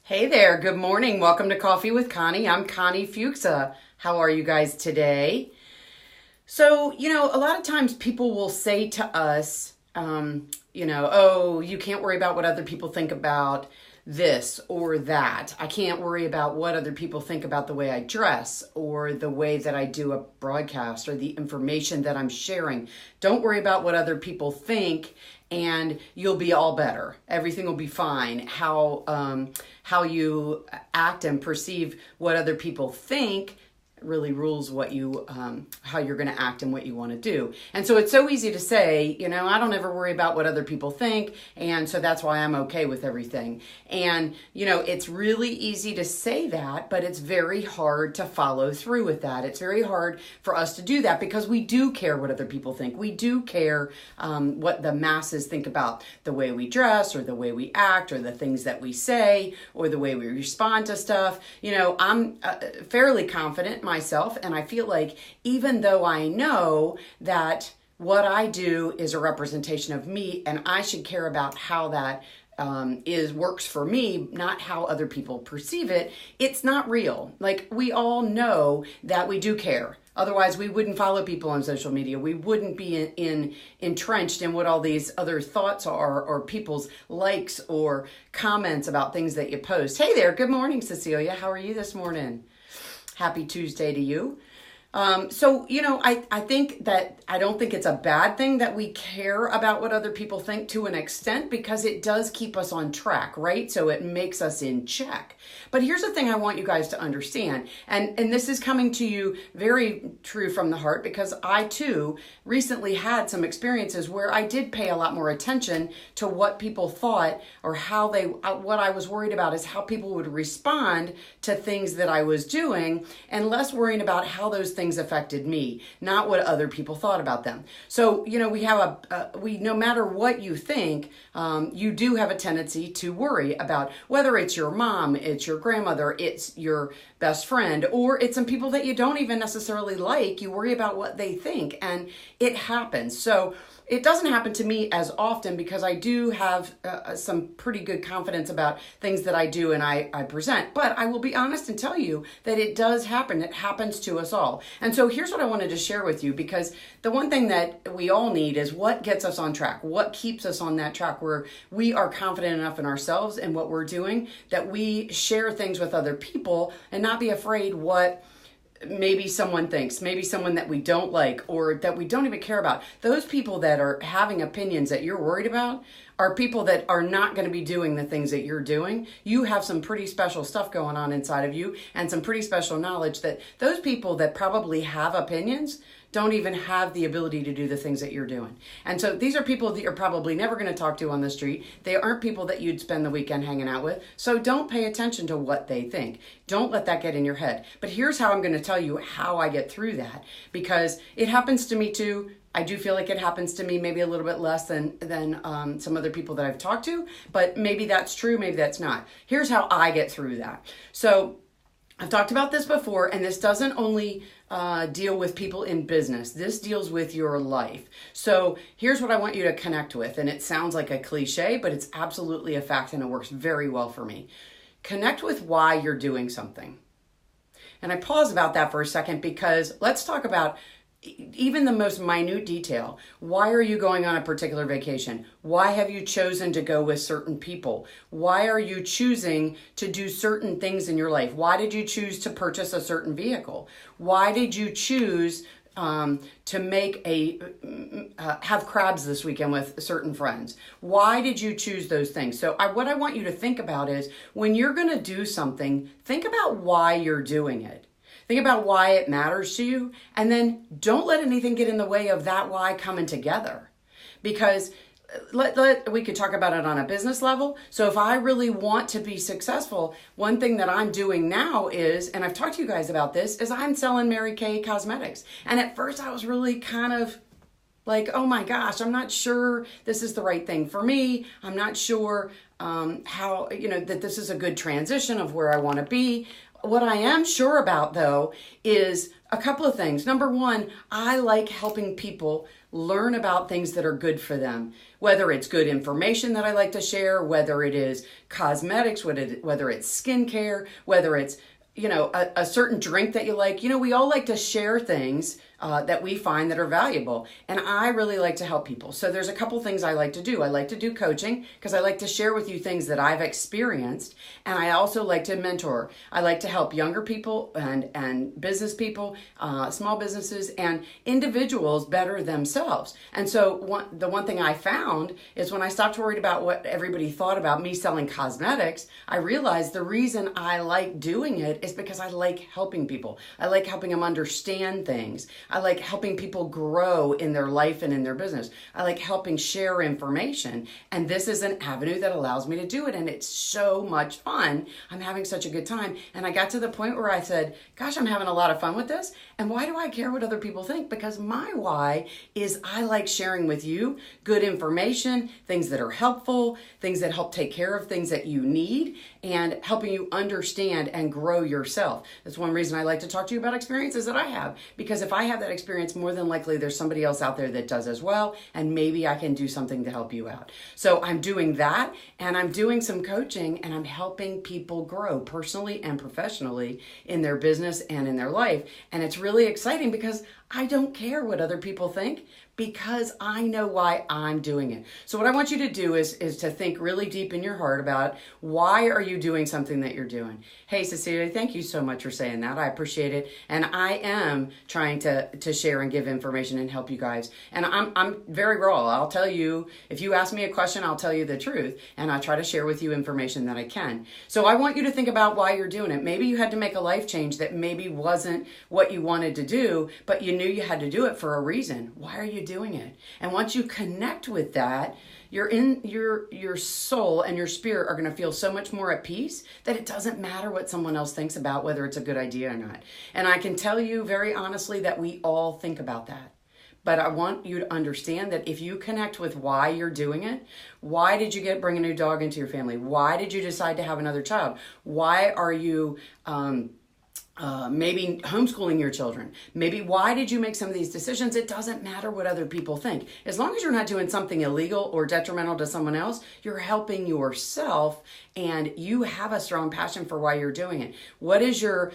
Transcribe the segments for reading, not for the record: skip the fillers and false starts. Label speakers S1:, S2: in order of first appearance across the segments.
S1: Hey there, good morning. Welcome to Coffee with Connie. I'm Connie Fuksa. How are you guys today? So, a lot of times people will say to us, oh, you can't worry about what other people think about this or that. I can't worry about what other people think about the way I dress or the way that I do a broadcast or the information that I'm sharing. Don't worry about what other people think and you'll be all better. Everything will be fine. How you act and perceive what other people think really rules what how you're going to act and what you want to do. And so it's so easy to say, I don't ever worry about what other people think, and so that's why I'm okay with everything. And it's really easy to say that, but it's very hard to follow through with that. It's very hard for us to do that because we do care what other people think. We do care what the masses think about the way we dress or the way we act or the things that we say or the way we respond to stuff. I'm fairly confident myself, and I feel like even though I know that what I do is a representation of me and I should care about how that works for me, not how other people perceive it, it's not real. Like, we all know that we do care. Otherwise, we wouldn't follow people on social media. We wouldn't be entrenched in what all these other thoughts are or people's likes or comments about things that you post. Hey there, good morning, Cecilia. How are you this morning? Happy Tuesday to you. I think that I don't think it's a bad thing that we care about what other people think to an extent because it does keep us on track, right? So it makes us in check. But here's the thing I want you guys to understand, and this is coming to you very true from the heart because I too recently had some experiences where I did pay a lot more attention to what people thought or what I was worried about is how people would respond to things that I was doing and less worrying about how those things affected me, not what other people thought about them. So, we have no matter what you think, you do have a tendency to worry about whether it's your mom, it's your grandmother, it's your best friend, or it's some people that you don't even necessarily like. You worry about what they think, and it happens. So it doesn't happen to me as often because I do have some pretty good confidence about things that I do and I present. But I will be honest and tell you that it does happen. It happens to us all. And so here's what I wanted to share with you, because the one thing that we all need is what gets us on track, what keeps us on that track where we are confident enough in ourselves and what we're doing that we share things with other people and not be afraid what maybe someone thinks, maybe someone that we don't like or that we don't even care about. Those people that are having opinions that you're worried about are people that are not going to be doing the things that you're doing. You have some pretty special stuff going on inside of you and some pretty special knowledge that those people that probably have opinions don't even have the ability to do the things that you're doing. And so these are people that you're probably never going to talk to on the street. They aren't people that you'd spend the weekend hanging out with. So don't pay attention to what they think. Don't let that get in your head. But here's how I'm going to tell you how I get through that, because it happens to me too. I do feel like it happens to me maybe a little bit less than some other people that I've talked to, but maybe that's true, maybe that's not. Here's how I get through that. So I've talked about this before, and this doesn't only deal with people in business. This deals with your life. So here's what I want you to connect with, and it sounds like a cliche, but it's absolutely a fact, and it works very well for me. Connect with why you're doing something. And I pause about that for a second because let's talk about even the most minute detail. Why are you going on a particular vacation? Why have you chosen to go with certain people? Why are you choosing to do certain things in your life? Why did you choose to purchase a certain vehicle? Why did you choose to make have crabs this weekend with certain friends? Why did you choose those things? So what I want you to think about is when you're going to do something, think about why you're doing it. Think about why it matters to you, and then don't let anything get in the way of that why coming together. Because we could talk about it on a business level. So if I really want to be successful, one thing that I'm doing now is, and I've talked to you guys about this, is I'm selling Mary Kay cosmetics. And at first I was really kind of like, oh my gosh, I'm not sure this is the right thing for me. I'm not sure how, that this is a good transition of where I want to be. What I am sure about, though, is a couple of things. Number one, I like helping people learn about things that are good for them. Whether it's good information that I like to share, whether it is cosmetics, whether it's skincare, whether it's a certain drink that you like. We all like to share things that we find that are valuable. And I really like to help people. So there's a couple things I like to do. I like to do coaching because I like to share with you things that I've experienced. And I also like to mentor. I like to help younger people and business people, small businesses and individuals better themselves. And so the one thing I found is when I stopped worried about what everybody thought about me selling cosmetics, I realized the reason I like doing it is because I like helping people. I like helping them understand things. I like helping people grow in their life and in their business. I like helping share information. And this is an avenue that allows me to do it. And it's so much fun. I'm having such a good time. And I got to the point where I said, gosh, I'm having a lot of fun with this. And why do I care what other people think? Because my why is I like sharing with you good information, things that are helpful, things that help take care of things that you need, and helping you understand and grow yourself. That's one reason I like to talk to you about experiences that I have. Because if I have that experience, more than likely there's somebody else out there that does as well, and maybe I can do something to help you out. So I'm doing that, and I'm doing some coaching, and I'm helping people grow personally and professionally in their business and in their life. And it's really exciting because I don't care what other people think, because I know why I'm doing it. So what I want you to do is to think really deep in your heart about why are you doing something that you're doing. Hey, Cecilia, thank you so much for saying that. I appreciate it. And I am trying to share and give information and help you guys. And I'm very raw. I'll tell you, if you ask me a question, I'll tell you the truth. And I try to share with you information that I can. So I want you to think about why you're doing it. Maybe you had to make a life change that maybe wasn't what you wanted to do, but you knew you had to do it for a reason. Why are you doing it? And once you connect with that, your soul and your spirit are going to feel so much more at peace that it doesn't matter what someone else thinks about whether it's a good idea or not. And I can tell you very honestly that we all think about that. But I want you to understand that if you connect with why you're doing it, why did you bring a new dog into your family? Why did you decide to have another child? Why are you maybe homeschooling your children? Maybe why did you make some of these decisions? It doesn't matter what other people think. As long as you're not doing something illegal or detrimental to someone else, you're helping yourself and you have a strong passion for why you're doing it. What is your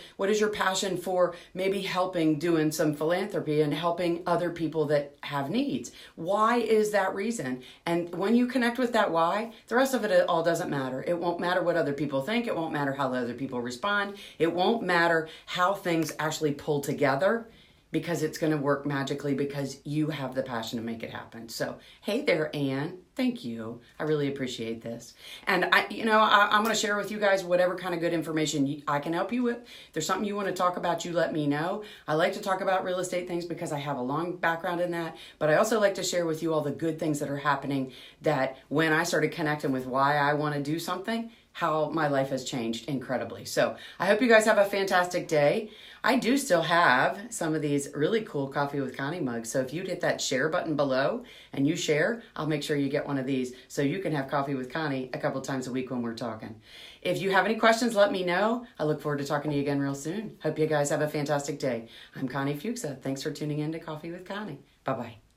S1: passion for maybe helping, doing some philanthropy and helping other people that have needs? Why is that reason? And when you connect with that why, the rest of it all doesn't matter. It won't matter what other people think. It won't matter how other people respond. It won't matter how things actually pull together, because it's going to work magically because you have the passion to make it happen. So, hey there, Anne. Thank you. I really appreciate this. And I'm going to share with you guys whatever kind of good information I can help you with. If there's something you want to talk about, you let me know. I like to talk about real estate things because I have a long background in that, but I also like to share with you all the good things that are happening, that when I started connecting with why I want to do something, how my life has changed incredibly. So I hope you guys have a fantastic day. I do still have some of these really cool Coffee with Connie mugs. So if you'd hit that share button below and you share, I'll make sure you get one of these so you can have Coffee with Connie a couple times a week when we're talking. If you have any questions, let me know. I look forward to talking to you again real soon. Hope you guys have a fantastic day. I'm Connie Fuksa. Thanks for tuning in to Coffee with Connie. Bye-bye.